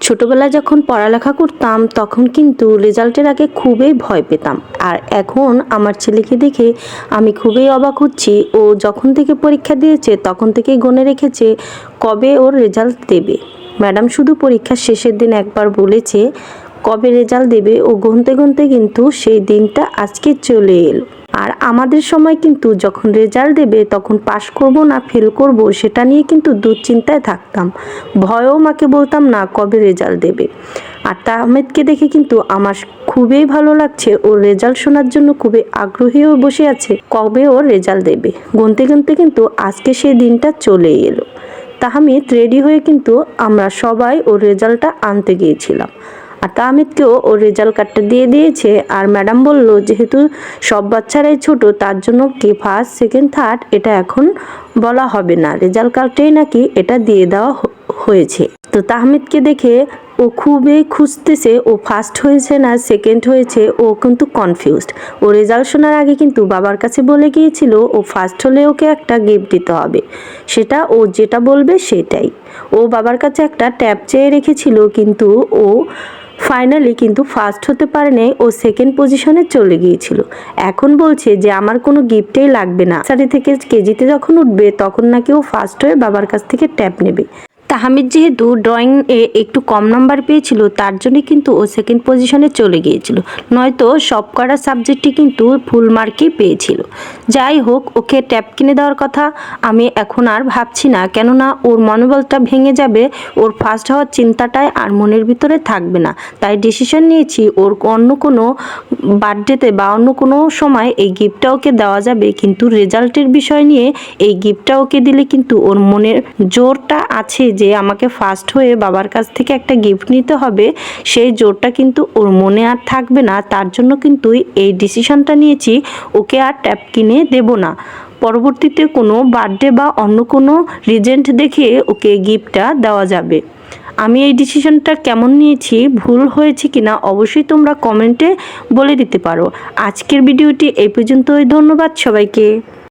ছোটবেলায় যখন পড়ালেখা করতাম তখন কিন্তু রেজাল্টের আগে খুবই ভয় পেতাম। আর এখন আমার ছেলেকে দেখে আমি খুবই অবাক হচ্ছি। ও যখন থেকে পরীক্ষা দিয়েছে তখন থেকেই গুনে রেখেছে কবে ওর রেজাল্ট দেবে। ম্যাডাম শুধু পরীক্ষার শেষের দিন একবার বলেছে কবে রেজাল্ট দেবে, ও গুনতে গুনতে কিন্তু সেই দিনটা আজকে চলে এলো। আর আমাদের সময় কিন্তু যখন রেজাল্ট দেবে তখন পাশ করব না ফেল করব সেটা নিয়ে কিন্তু দুশ্চিন্তায় থাকতাম। ভয়েও মাকে বলতাম না কবে রেজাল্ট দেবে। আর তাহমেদকে দেখে কিন্তু আমার খুবই ভালো লাগছে, ওর রেজাল্ট শোনার জন্য খুবই আগ্রহীও বসে আছে কবে ওর রেজাল্ট দেবে। গুনতে গুনতে কিন্তু আজকে সেই দিনটা চলে এলো। তাহমিদ রেডি হয়ে কিন্তু আমরা সবাই ওর রেজাল্টটা আনতে গিয়েছিলাম। আর তাহমিদকেও ওর রেজাল্ট কার্ডটা দিয়ে দিয়েছে। আর ম্যাডাম বলল যেহেতু সব বাচ্চারাই ছোট তার জন্য কি ফার্স্ট সেকেন্ড থার্ড এটা এখন বলা হবে না, রেজাল্ট কার্ডেই নাকি এটা দিয়ে দেওয়া হয়েছে। তো তাহমিদকে দেখে ও খুবই খুঁজতেছে ও ফার্স্ট হয়েছে না সেকেন্ড হয়েছে, ও কিন্তু কনফিউজড। ও রেজাল্ট শোনার আগে কিন্তু বাবার কাছে বলে গিয়েছিল ও ফার্স্ট হলে ওকে একটা গিফট দিতে হবে, সেটা ও যেটা বলবে সেটাই। ও বাবার কাছে একটা ট্যাব চেয়ে রেখেছিল, কিন্তু ও ফাইনালি কিন্তু ফার্স্ট হতে পারেনি, ও সেকেন্ড পজিশনে চলে গিয়েছিল। এখন বলছে যে আমার কোনো গিফটেই লাগবে না, নার্সারি থেকে কেজিতে যখন উঠবে তখন নাকি ও ফার্স্ট হয়ে বাবার কাছ থেকে ট্যাব নেবে। তাহমিদ যেহেতু ড্রয়িং এ একটু কম নাম্বার পেয়েছিল তার জন্যই কিন্তু ও সেকেন্ড পজিশনে চলে গিয়েছিল, নয়তো সব কটা সাবজেক্টই কিন্তু ফুল মার্কই পেয়েছিল। যাই হোক, ওকে ট্যাব কিনে দেওয়ার কথা আমি এখন আর ভাবছি না, কেননা ওর মনোবলটা ভেঙে যাবে, ওর ফার্স্ট হওয়ার চিন্তাটায় আর মনের ভিতরে থাকবে না। তাই ডিসিশন নিয়েছি ওর অন্য কোনো বার্থডেতে বা অন্য কোনো সময় এই গিফটটা ওকে দেওয়া যাবে, কিন্তু রেজাল্টের বিষয় নিয়ে এই গিফটটা ওকে দিলে কিন্তু ওর মনের জোরটা আছে যে আমাকে ফার্স্ট হয়ে বাবার কাছ থেকে একটা গিফট নিতে হবে, সেই জোরটা কিন্তু ওর মনে আর থাকবে না। তার জন্য কিন্তু এই ডিসিশনটা নিয়েছি, ওকে আর ট্যাব কিনে দেব না। পরবর্তীতে কোনো বার্থডে বা অন্য কোনো রিজেন্ট দেখে ওকে গিফটটা দেওয়া যাবে। আমি এই ডিসিশনটা কেমন নিয়েছি, ভুল হয়েছে কিনা অবশ্যই তোমরা কমেন্টে বলে দিতে পারো। আজকের ভিডিওটি এই পর্যন্তই, ধন্যবাদ সবাইকে।